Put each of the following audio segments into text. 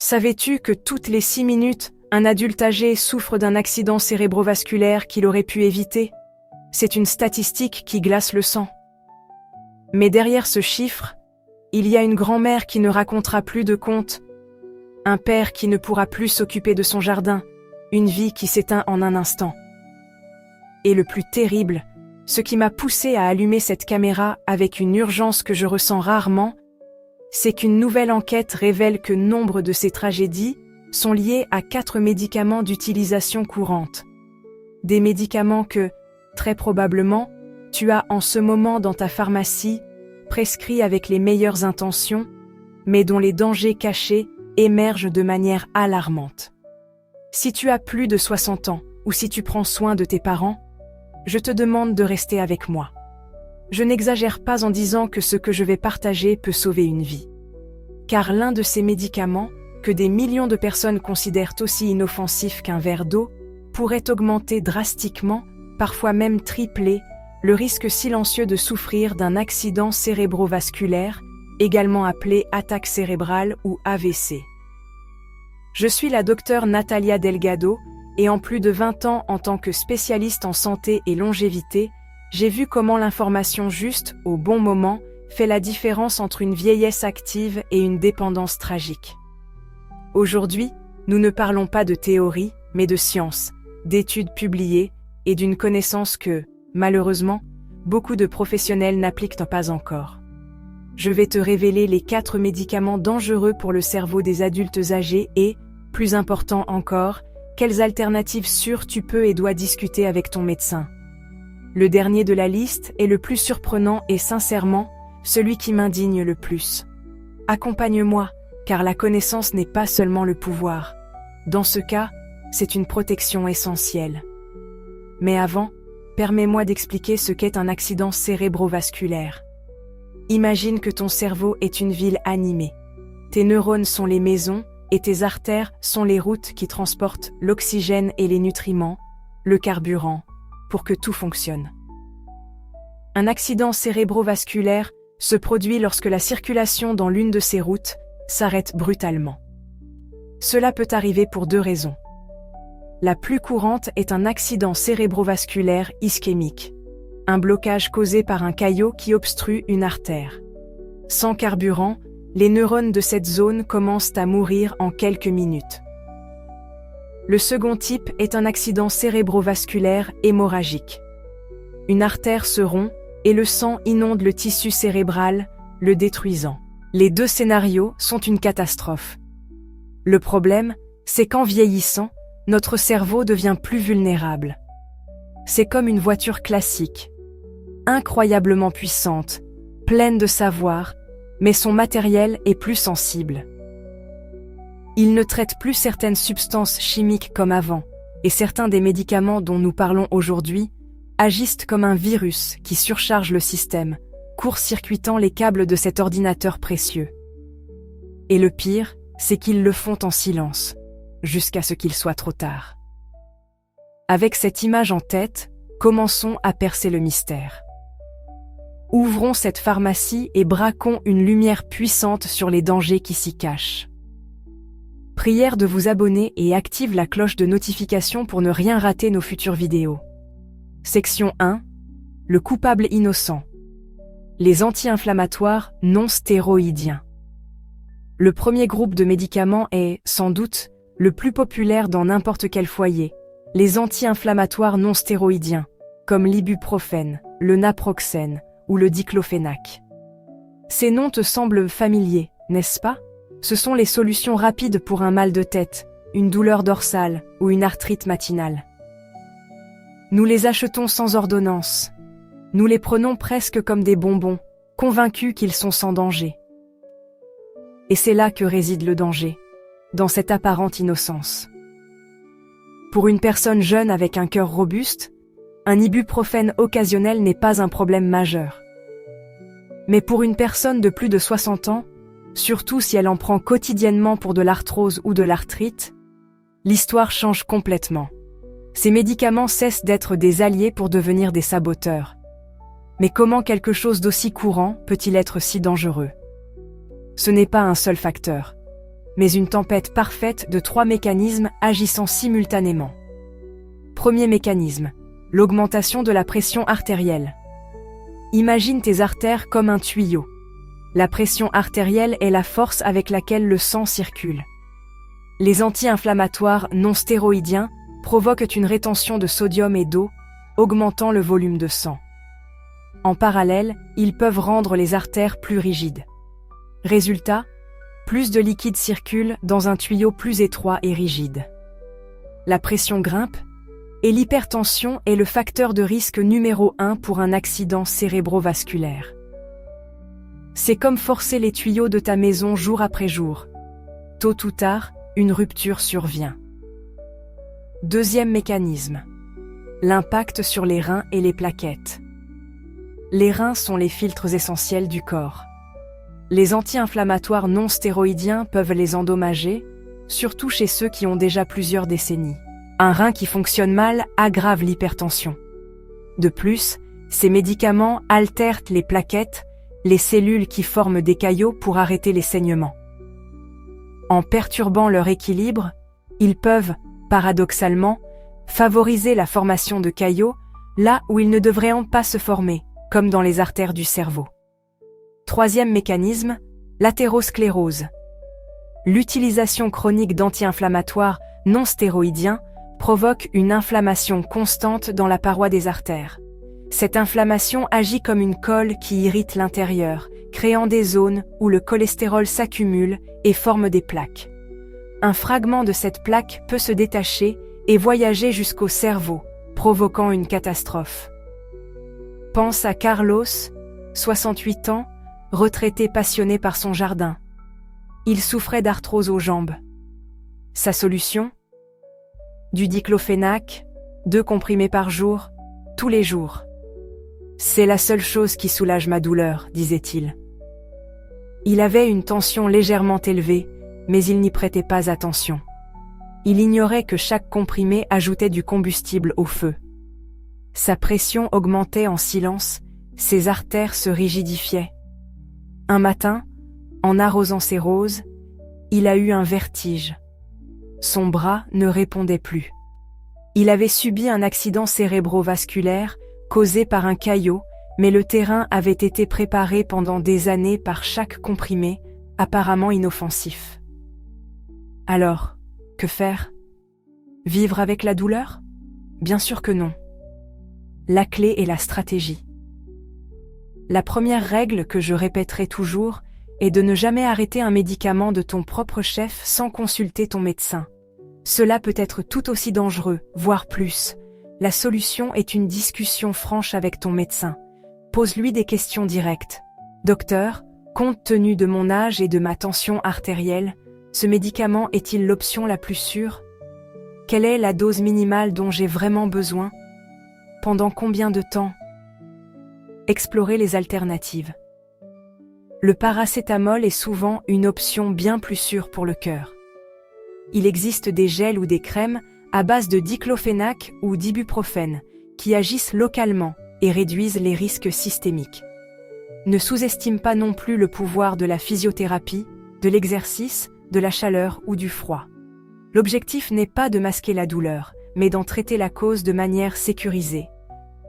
Savais-tu que toutes les 6 minutes, un adulte âgé souffre d'un accident cérébrovasculaire qu'il aurait pu éviter? C'est une statistique qui glace le sang. Mais derrière ce chiffre, il y a une grand-mère qui ne racontera plus de contes, un père qui ne pourra plus s'occuper de son jardin, une vie qui s'éteint en un instant. Et le plus terrible, ce qui m'a poussé à allumer cette caméra avec une urgence que je ressens rarement, c'est qu'une nouvelle enquête révèle que nombre de ces tragédies sont liées à 4 médicaments d'utilisation courante. Des médicaments que, très probablement, tu as en ce moment dans ta pharmacie, prescrits avec les meilleures intentions, mais dont les dangers cachés émergent de manière alarmante. Si tu as plus de 60 ans ou si tu prends soin de tes parents, je te demande de rester avec moi. Je n'exagère pas en disant que ce que je vais partager peut sauver une vie. Car l'un de ces médicaments, que des millions de personnes considèrent aussi inoffensif qu'un verre d'eau, pourrait augmenter drastiquement, parfois même tripler, le risque silencieux de souffrir d'un accident cérébrovasculaire, également appelé attaque cérébrale ou AVC. Je suis la docteure Natalia Delgado, et en plus de 20 ans en tant que spécialiste en santé et longévité, j'ai vu comment l'information juste, au bon moment, fait la différence entre une vieillesse active et une dépendance tragique. Aujourd'hui, nous ne parlons pas de théorie, mais de science, d'études publiées et d'une connaissance que, malheureusement, beaucoup de professionnels n'appliquent pas encore. Je vais te révéler les 4 médicaments dangereux pour le cerveau des adultes âgés et, plus important encore, quelles alternatives sûres tu peux et dois discuter avec ton médecin. Le dernier de la liste est le plus surprenant et sincèrement, celui qui m'indigne le plus. Accompagne-moi, car la connaissance n'est pas seulement le pouvoir. Dans ce cas, c'est une protection essentielle. Mais avant, permets-moi d'expliquer ce qu'est un accident cérébrovasculaire. Imagine que ton cerveau est une ville animée. Tes neurones sont les maisons et tes artères sont les routes qui transportent l'oxygène et les nutriments, le carburant, pour que tout fonctionne. Un accident cérébrovasculaire se produit lorsque la circulation dans l'une de ces routes s'arrête brutalement. Cela peut arriver pour 2 raisons. La plus courante est un accident cérébrovasculaire ischémique, un blocage causé par un caillot qui obstrue une artère. Sans carburant, les neurones de cette zone commencent à mourir en quelques minutes. Le second type est un accident cérébrovasculaire hémorragique. Une artère se rompt et le sang inonde le tissu cérébral, le détruisant. Les 2 scénarios sont une catastrophe. Le problème, c'est qu'en vieillissant, notre cerveau devient plus vulnérable. C'est comme une voiture classique, incroyablement puissante, pleine de savoir, mais son matériel est plus sensible. Il ne traite plus certaines substances chimiques comme avant, et certains des médicaments dont nous parlons aujourd'hui agissent comme un virus qui surcharge le système, court-circuitant les câbles de cet ordinateur précieux. Et le pire, c'est qu'ils le font en silence, jusqu'à ce qu'il soit trop tard. Avec cette image en tête, commençons à percer le mystère. Ouvrons cette pharmacie et braquons une lumière puissante sur les dangers qui s'y cachent. Prière de vous abonner et active la cloche de notification pour ne rien rater nos futures vidéos. Section 1. Le coupable innocent. Les anti-inflammatoires non stéroïdiens. Le premier groupe de médicaments est, sans doute, le plus populaire dans n'importe quel foyer, les anti-inflammatoires non stéroïdiens, comme l'ibuprofène, le naproxène ou le diclofénac. Ces noms te semblent familiers, n'est-ce pas? Ce sont les solutions rapides pour un mal de tête, une douleur dorsale ou une arthrite matinale. Nous les achetons sans ordonnance. Nous les prenons presque comme des bonbons, convaincus qu'ils sont sans danger. Et c'est là que réside le danger, dans cette apparente innocence. Pour une personne jeune avec un cœur robuste, un ibuprofène occasionnel n'est pas un problème majeur. Mais pour une personne de plus de 60 ans, surtout si elle en prend quotidiennement pour de l'arthrose ou de l'arthrite, l'histoire change complètement. Ces médicaments cessent d'être des alliés pour devenir des saboteurs. Mais comment quelque chose d'aussi courant peut-il être si dangereux? Ce n'est pas un seul facteur, mais une tempête parfaite de 3 mécanismes agissant simultanément. Premier mécanisme, l'augmentation de la pression artérielle. Imagine tes artères comme un tuyau. La pression artérielle est la force avec laquelle le sang circule. Les anti-inflammatoires non stéroïdiens provoquent une rétention de sodium et d'eau, augmentant le volume de sang. En parallèle, ils peuvent rendre les artères plus rigides. Résultat, plus de liquide circule dans un tuyau plus étroit et rigide. La pression grimpe, et l'hypertension est le facteur de risque numéro 1 pour un accident cérébrovasculaire. C'est comme forcer les tuyaux de ta maison jour après jour. Tôt ou tard, une rupture survient. Deuxième mécanisme. L'impact sur les reins et les plaquettes. Les reins sont les filtres essentiels du corps. Les anti-inflammatoires non stéroïdiens peuvent les endommager, surtout chez ceux qui ont déjà plusieurs décennies. Un rein qui fonctionne mal aggrave l'hypertension. De plus, ces médicaments altèrent les plaquettes, les cellules qui forment des caillots pour arrêter les saignements. En perturbant leur équilibre, ils peuvent, paradoxalement, favoriser la formation de caillots là où ils ne devraient pas se former, comme dans les artères du cerveau. Troisième mécanisme, l'athérosclérose. L'utilisation chronique d'anti-inflammatoires non stéroïdiens provoque une inflammation constante dans la paroi des artères. Cette inflammation agit comme une colle qui irrite l'intérieur, créant des zones où le cholestérol s'accumule et forme des plaques. Un fragment de cette plaque peut se détacher et voyager jusqu'au cerveau, provoquant une catastrophe. Pense à Carlos, 68 ans, retraité passionné par son jardin. Il souffrait d'arthrose aux jambes. Sa solution ? Du diclofénac, 2 comprimés par jour, tous les jours. C'est la seule chose qui soulage ma douleur, disait-il. Il avait une tension légèrement élevée, mais il n'y prêtait pas attention. Il ignorait que chaque comprimé ajoutait du combustible au feu. Sa pression augmentait en silence, ses artères se rigidifiaient. Un matin, en arrosant ses roses, il a eu un vertige. Son bras ne répondait plus. Il avait subi un accident cérébrovasculaire causé par un caillot, mais le terrain avait été préparé pendant des années par chaque comprimé, apparemment inoffensif. Alors, que faire ? Vivre avec la douleur ? Bien sûr que non. La clé est la stratégie. La première règle que je répéterai toujours est de ne jamais arrêter un médicament de ton propre chef sans consulter ton médecin. Cela peut être tout aussi dangereux, voire plus. La solution est une discussion franche avec ton médecin. Pose-lui des questions directes. Docteur, compte tenu de mon âge et de ma tension artérielle, ce médicament est-il l'option la plus sûre ? Quelle est la dose minimale dont j'ai vraiment besoin ? Pendant combien de temps ? Explorer les alternatives. Le paracétamol est souvent une option bien plus sûre pour le cœur. Il existe des gels ou des crèmes à base de diclofénac ou d'ibuprofène qui agissent localement et réduisent les risques systémiques. Ne sous-estime pas non plus le pouvoir de la physiothérapie, de l'exercice, de la chaleur ou du froid. L'objectif n'est pas de masquer la douleur, mais d'en traiter la cause de manière sécurisée.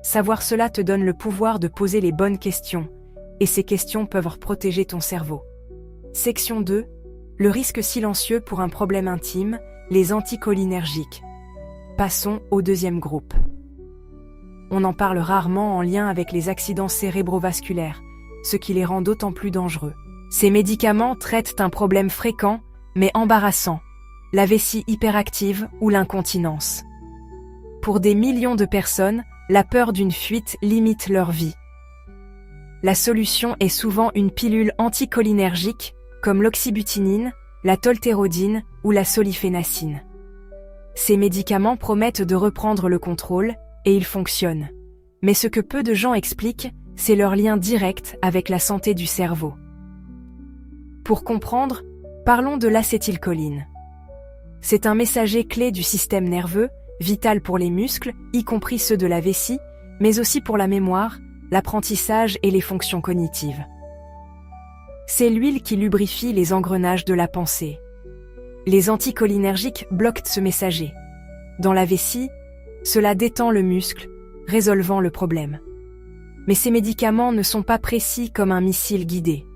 Savoir cela te donne le pouvoir de poser les bonnes questions, et ces questions peuvent protéger ton cerveau. Section 2. Le risque silencieux pour un problème intime, les anticholinergiques. Passons au deuxième groupe. On en parle rarement en lien avec les accidents cérébrovasculaires, ce qui les rend d'autant plus dangereux. Ces médicaments traitent un problème fréquent, mais embarrassant, la vessie hyperactive ou l'incontinence. Pour des millions de personnes, la peur d'une fuite limite leur vie. La solution est souvent une pilule anticholinergique, comme l'oxybutynin, la toltérodine ou la solifénacine. Ces médicaments promettent de reprendre le contrôle, et ils fonctionnent. Mais ce que peu de gens expliquent, c'est leur lien direct avec la santé du cerveau. Pour comprendre, parlons de l'acétylcholine. C'est un messager clé du système nerveux, vital pour les muscles, y compris ceux de la vessie, mais aussi pour la mémoire, l'apprentissage et les fonctions cognitives. C'est l'huile qui lubrifie les engrenages de la pensée. Les anticholinergiques bloquent ce messager. Dans la vessie, cela détend le muscle, résolvant le problème. Mais ces médicaments ne sont pas précis comme un missile guidé.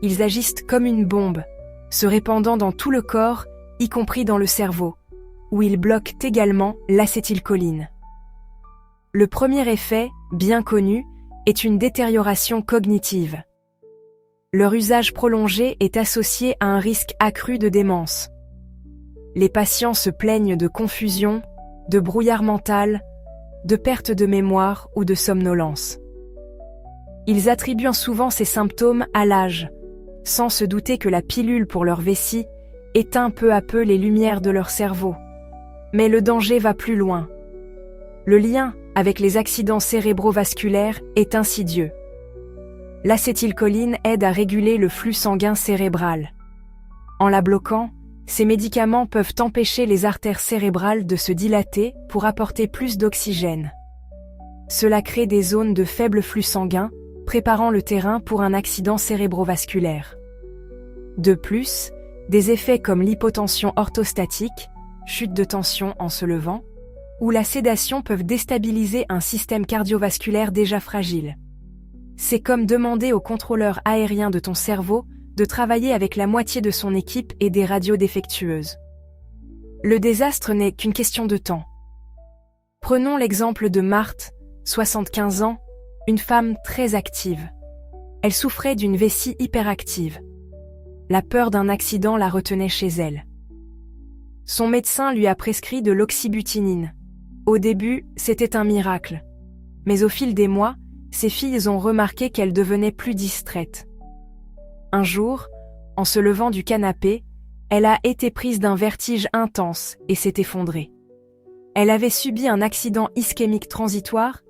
Ils agissent comme une bombe, se répandant dans tout le corps, y compris dans le cerveau, où ils bloquent également l'acétylcholine. Le premier effet, bien connu, est une détérioration cognitive. Leur usage prolongé est associé à un risque accru de démence. Les patients se plaignent de confusion, de brouillard mental, de perte de mémoire ou de somnolence. Ils attribuent souvent ces symptômes à l'âge, sans se douter que la pilule pour leur vessie éteint peu à peu les lumières de leur cerveau. Mais le danger va plus loin. Le lien avec les accidents cérébrovasculaires est insidieux. L'acétylcholine aide à réguler le flux sanguin cérébral. En la bloquant, ces médicaments peuvent empêcher les artères cérébrales de se dilater pour apporter plus d'oxygène. Cela crée des zones de faible flux sanguin, préparant le terrain pour un accident cérébrovasculaire. De plus, des effets comme l'hypotension orthostatique, chute de tension en se levant, ou la sédation peuvent déstabiliser un système cardiovasculaire déjà fragile. C'est comme demander au contrôleur aérien de ton cerveau de travailler avec la moitié de son équipe et des radios défectueuses. Le désastre n'est qu'une question de temps. Prenons l'exemple de Marthe, 75 ans, une femme très active. Elle souffrait d'une vessie hyperactive. La peur d'un accident la retenait chez elle. Son médecin lui a prescrit de l'oxybutynin. Au début, c'était un miracle. Mais au fil des mois, ses filles ont remarqué qu'elle devenait plus distraite. Un jour, en se levant du canapé, elle a été prise d'un vertige intense et s'est effondrée. Elle avait subi un accident ischémique transitoire,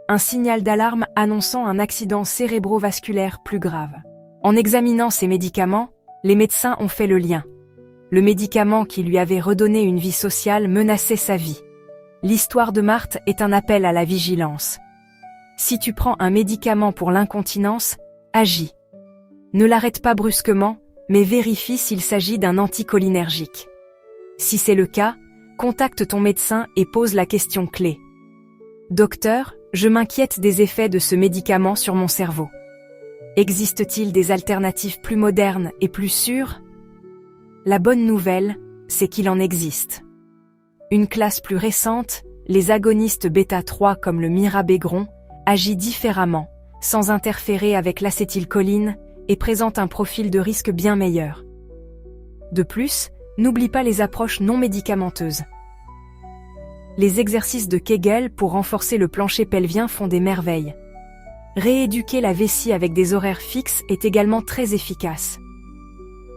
un signal d'alarme annonçant un accident cérébrovasculaire plus grave. En examinant ses médicaments, les médecins ont fait le lien. Le médicament qui lui avait redonné une vie sociale menaçait sa vie. L'histoire de Marthe est un appel à la vigilance. Si tu prends un médicament pour l'incontinence, agis. Ne l'arrête pas brusquement, mais vérifie s'il s'agit d'un anticholinergique. Si c'est le cas, contacte ton médecin et pose la question clé. Docteur, je m'inquiète des effets de ce médicament sur mon cerveau. Existe-t-il des alternatives plus modernes et plus sûres? La bonne nouvelle, c'est qu'il en existe. Une classe plus récente, les agonistes bêta-3 comme le mirabegron, agit différemment, sans interférer avec l'acétylcholine, et présente un profil de risque bien meilleur. De plus, n'oublie pas les approches non médicamenteuses. Les exercices de Kegel pour renforcer le plancher pelvien font des merveilles. Rééduquer la vessie avec des horaires fixes est également très efficace.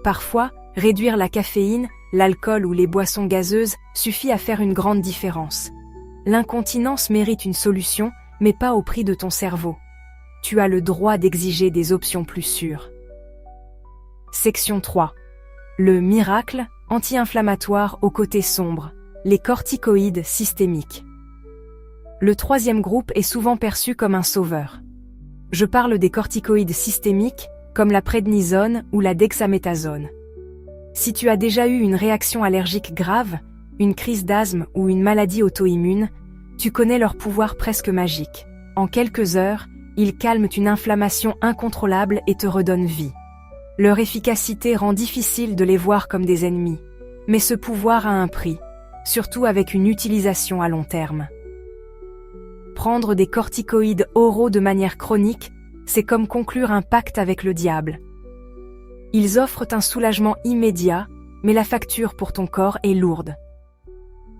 Parfois, réduire la caféine, l'alcool ou les boissons gazeuses suffit à faire une grande différence. L'incontinence mérite une solution, mais pas au prix de ton cerveau. Tu as le droit d'exiger des options plus sûres. Section 3. Le miracle, anti-inflammatoire au côté sombre, les corticoïdes systémiques. Le troisième groupe est souvent perçu comme un sauveur. Je parle des corticoïdes systémiques, comme la prednisone ou la dexaméthasone. Si tu as déjà eu une réaction allergique grave, une crise d'asthme ou une maladie auto-immune, tu connais leur pouvoir presque magique. En quelques heures, ils calment une inflammation incontrôlable et te redonnent vie. Leur efficacité rend difficile de les voir comme des ennemis. Mais ce pouvoir a un prix, surtout avec une utilisation à long terme. Prendre des corticoïdes oraux de manière chronique, c'est comme conclure un pacte avec le diable. Ils offrent un soulagement immédiat, mais la facture pour ton corps est lourde.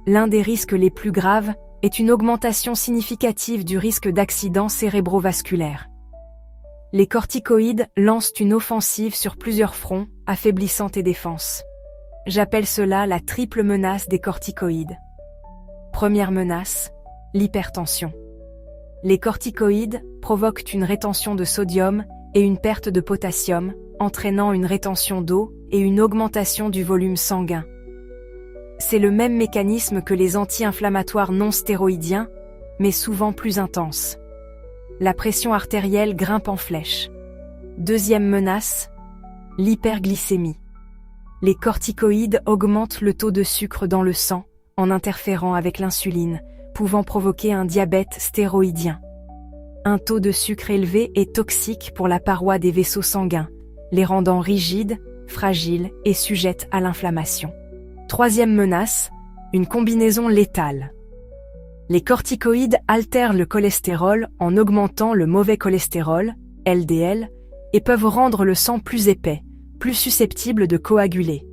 L'un des risques les plus graves est une augmentation significative du risque d'accident cérébrovasculaire. Les corticoïdes lancent une offensive sur plusieurs fronts, affaiblissant tes défenses. J'appelle cela la triple menace des corticoïdes. Première menace, l'hypertension. Les corticoïdes provoquent une rétention de sodium et une perte de potassium, entraînant une rétention d'eau et une augmentation du volume sanguin. C'est le même mécanisme que les anti-inflammatoires non stéroïdiens, mais souvent plus intense. La pression artérielle grimpe en flèche. Deuxième menace, l'hyperglycémie. les corticoïdes augmentent le taux de sucre dans le sang en interférant avec l'insuline, pouvant provoquer un diabète stéroïdien. Un taux de sucre élevé est toxique pour la paroi des vaisseaux sanguins, les rendant rigides, fragiles et sujettes à l'inflammation. Troisième menace, une combinaison létale. Les corticoïdes altèrent le cholestérol en augmentant le mauvais cholestérol, LDL, et peuvent rendre le sang plus épais, plus susceptible de coaguler.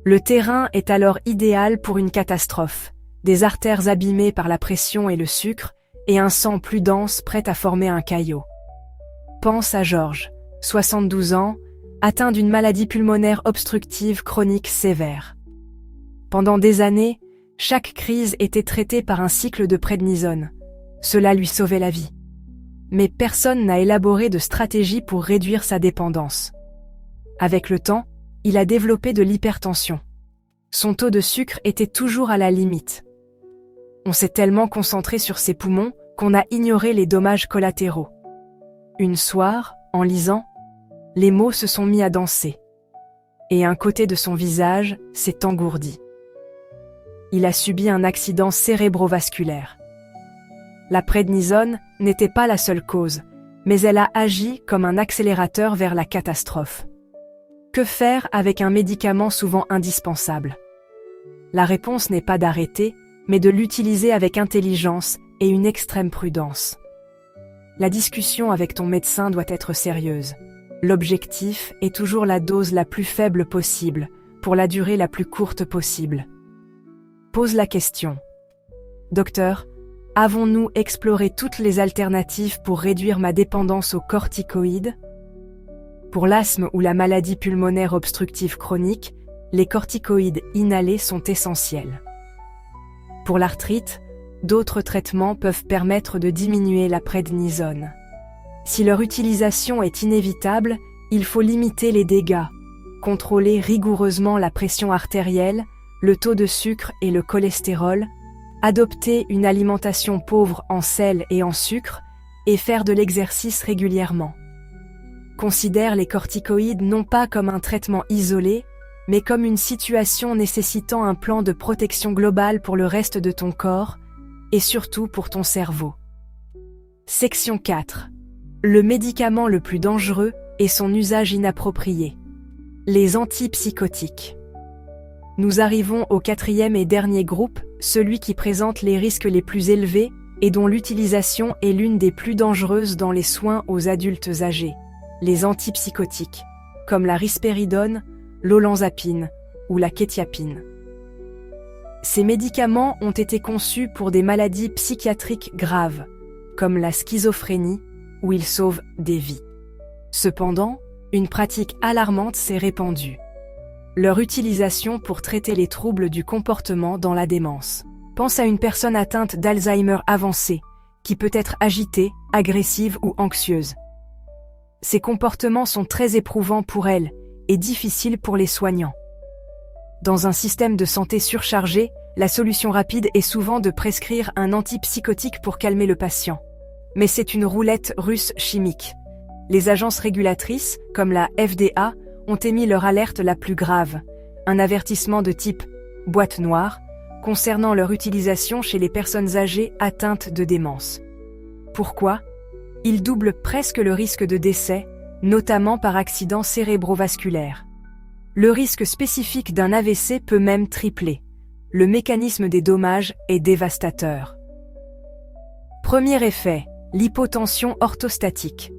Le terrain est alors idéal pour une catastrophe, des artères abîmées par la pression et le sucre, et un sang plus dense prêt à former un caillot. Pense à Georges, 72 ans, atteint d'une maladie pulmonaire obstructive chronique sévère. Pendant des années, chaque crise était traitée par un cycle de prednisone. Cela lui sauvait la vie. Mais personne n'a élaboré de stratégie pour réduire sa dépendance. Avec le temps, il a développé de l'hypertension. Son taux de sucre était toujours à la limite. On s'est tellement concentré sur ses poumons qu'on a ignoré les dommages collatéraux. Une soir, en lisant, les mots se sont mis à danser. Et un côté de son visage s'est engourdi. Il a subi un accident cérébrovasculaire. La prednisone n'était pas la seule cause, mais elle a agi comme un accélérateur vers la catastrophe. Que faire avec un médicament souvent indispensable? La réponse n'est pas d'arrêter, mais de l'utiliser avec intelligence et une extrême prudence. La discussion avec ton médecin doit être sérieuse. L'objectif est toujours la dose la plus faible possible, pour la durée la plus courte possible. Pose la question. Docteur, avons-nous exploré toutes les alternatives pour réduire ma dépendance aux corticoïdes? Pour l'asthme ou la maladie pulmonaire obstructive chronique, les corticoïdes inhalés sont essentiels. Pour l'arthrite, d'autres traitements peuvent permettre de diminuer la prednisone. Si leur utilisation est inévitable, il faut limiter les dégâts, contrôler rigoureusement la pression artérielle, le taux de sucre et le cholestérol, adopter une alimentation pauvre en sel et en sucre, et faire de l'exercice régulièrement. Considère les corticoïdes non pas comme un traitement isolé, mais comme une situation nécessitant un plan de protection globale pour le reste de ton corps, et surtout pour ton cerveau. Section 4. Le médicament le plus dangereux est son usage inapproprié. Les antipsychotiques. Nous arrivons au quatrième et dernier groupe, celui qui présente les risques les plus élevés et dont l'utilisation est l'une des plus dangereuses dans les soins aux adultes âgés. Les antipsychotiques, comme la risperidone, l'olanzapine ou la quétiapine. Ces médicaments ont été conçus pour des maladies psychiatriques graves, comme la schizophrénie, où ils sauvent des vies. Cependant, une pratique alarmante s'est répandue. Leur utilisation pour traiter les troubles du comportement dans la démence. Pense à une personne atteinte d'Alzheimer avancé, qui peut être agitée, agressive ou anxieuse. Ces comportements sont très éprouvants pour elle et difficiles pour les soignants. Dans un système de santé surchargé, la solution rapide est souvent de prescrire un antipsychotique pour calmer le patient. Mais c'est une roulette russe chimique. Les agences régulatrices, comme la FDA, ont émis leur alerte la plus grave, un avertissement de type « boîte noire » concernant leur utilisation chez les personnes âgées atteintes de démence. Pourquoi? Ils doublent presque le risque de décès, notamment par accident cérébrovasculaire. Le risque spécifique d'un AVC peut même tripler. Le mécanisme des dommages est dévastateur. Premier effet, l'hypotension orthostatique.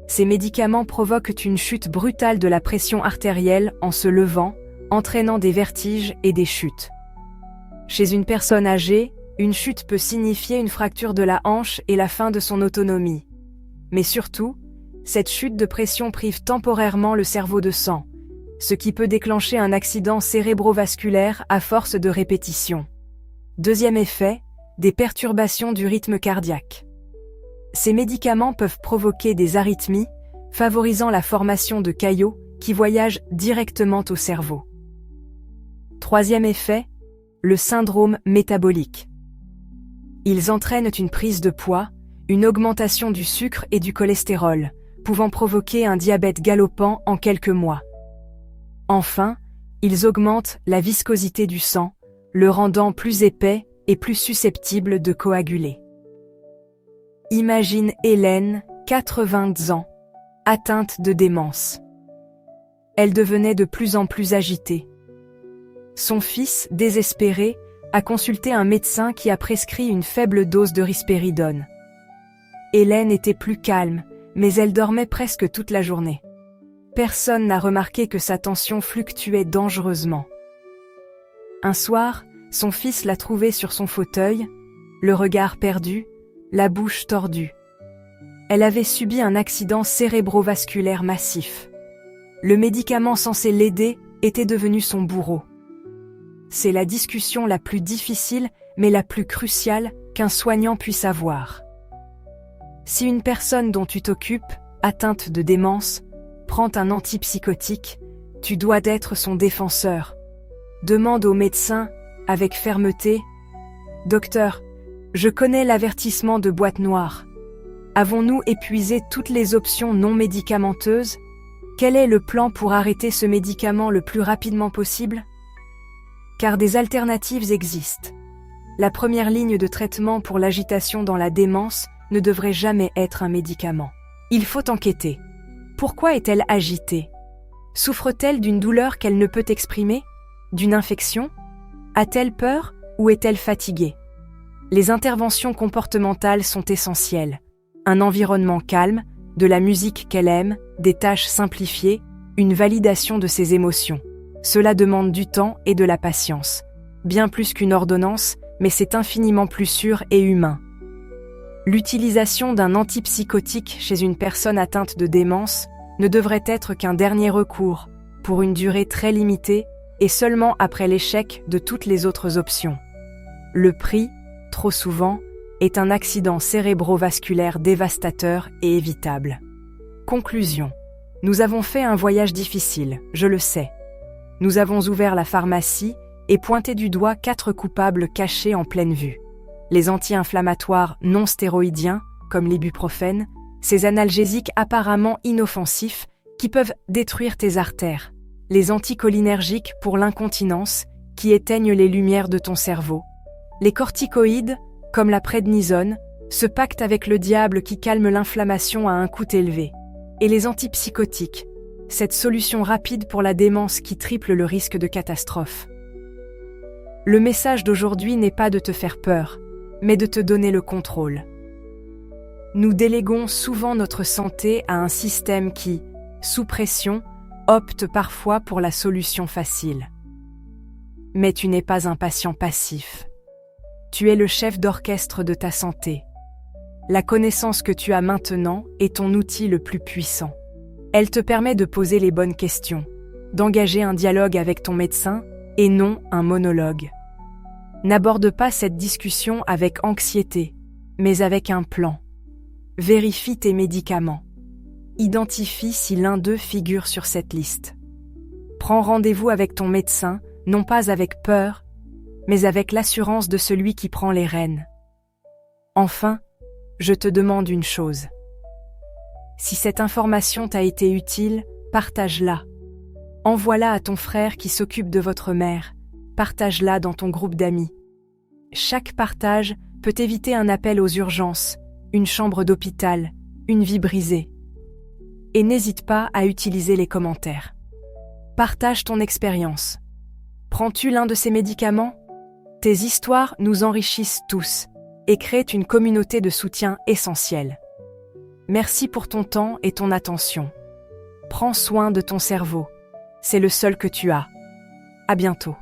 Ces médicaments provoquent une chute brutale de la pression artérielle en se levant, entraînant des vertiges et des chutes. Chez une personne âgée, une chute peut signifier une fracture de la hanche et la fin de son autonomie. Mais surtout, cette chute de pression prive temporairement le cerveau de sang, ce qui peut déclencher un accident cérébrovasculaire à force de répétition. Deuxième effet, des perturbations du rythme cardiaque. Ces médicaments peuvent provoquer des arythmies, favorisant la formation de caillots qui voyagent directement au cerveau. Troisième effet, le syndrome métabolique. Ils entraînent une prise de poids, une augmentation du sucre et du cholestérol, pouvant provoquer un diabète galopant en quelques mois. Enfin, Ils augmentent la viscosité du sang, le rendant plus épais et plus susceptible de coaguler. Imagine Hélène, 80 ans, atteinte de démence. Elle devenait de plus en plus agitée. Son fils, désespéré, a consulté un médecin qui a prescrit une faible dose de risperidone. Hélène était plus calme, mais elle dormait presque toute la journée. Personne n'a remarqué que sa tension fluctuait dangereusement. Un soir, son fils l'a trouvée sur son fauteuil, le regard perdu, la bouche tordue. Elle avait subi un accident cérébrovasculaire massif. Le médicament censé l'aider était devenu son bourreau. C'est la discussion la plus difficile, mais la plus cruciale qu'un soignant puisse avoir. Si une personne dont tu t'occupes, atteinte de démence, prend un antipsychotique, tu dois être son défenseur. Demande au médecin, avec fermeté, « Docteur, je connais l'avertissement de boîte noire. Avons-nous épuisé toutes les options non médicamenteuses ? Quel est le plan pour arrêter ce médicament le plus rapidement possible ? » Car des alternatives existent. La première ligne de traitement pour l'agitation dans la démence ne devrait jamais être un médicament. Il faut enquêter. Pourquoi est-elle agitée ? Souffre-t-elle d'une douleur qu'elle ne peut exprimer ? D'une infection ? A-t-elle peur ou est-elle fatiguée ? Les interventions comportementales sont essentielles. Un environnement calme, de la musique qu'elle aime, des tâches simplifiées, une validation de ses émotions. Cela demande du temps et de la patience. Bien plus qu'une ordonnance, mais c'est infiniment plus sûr et humain. L'utilisation d'un antipsychotique chez une personne atteinte de démence ne devrait être qu'un dernier recours, pour une durée très limitée et seulement après l'échec de toutes les autres options. Le prix, trop souvent, est un accident cérébrovasculaire dévastateur et évitable. Conclusion. Nous avons fait un voyage difficile, je le sais. Nous avons ouvert la pharmacie et pointé du doigt 4 coupables cachés en pleine vue. Les anti-inflammatoires non stéroïdiens, comme l'ibuprofène, ces analgésiques apparemment inoffensifs qui peuvent détruire tes artères, les anticholinergiques pour l'incontinence qui éteignent les lumières de ton cerveau, les corticoïdes, comme la prednisone, ce pacte avec le diable qui calme l'inflammation à un coût élevé, et les antipsychotiques, cette solution rapide pour la démence qui triple le risque de catastrophe. Le message d'aujourd'hui n'est pas de te faire peur, mais de te donner le contrôle. Nous déléguons souvent notre santé à un système qui, sous pression, opte parfois pour la solution facile. Mais tu n'es pas un patient passif. Tu es le chef d'orchestre de ta santé. La connaissance que tu as maintenant est ton outil le plus puissant. Elle te permet de poser les bonnes questions, d'engager un dialogue avec ton médecin et non un monologue. N'aborde pas cette discussion avec anxiété, mais avec un plan. Vérifie tes médicaments. Identifie si l'un d'eux figure sur cette liste. Prends rendez-vous avec ton médecin, non pas avec peur, mais avec l'assurance de celui qui prend les rênes. Enfin, je te demande une chose. Si cette information t'a été utile, partage-la. Envoie-la à ton frère qui s'occupe de votre mère. Partage-la dans ton groupe d'amis. Chaque partage peut éviter un appel aux urgences, une chambre d'hôpital, une vie brisée. Et n'hésite pas à utiliser les commentaires. Partage ton expérience. Prends-tu l'un de ces médicaments ? Tes histoires nous enrichissent tous et créent une communauté de soutien essentielle. Merci pour ton temps et ton attention. Prends soin de ton cerveau. C'est le seul que tu as. À bientôt.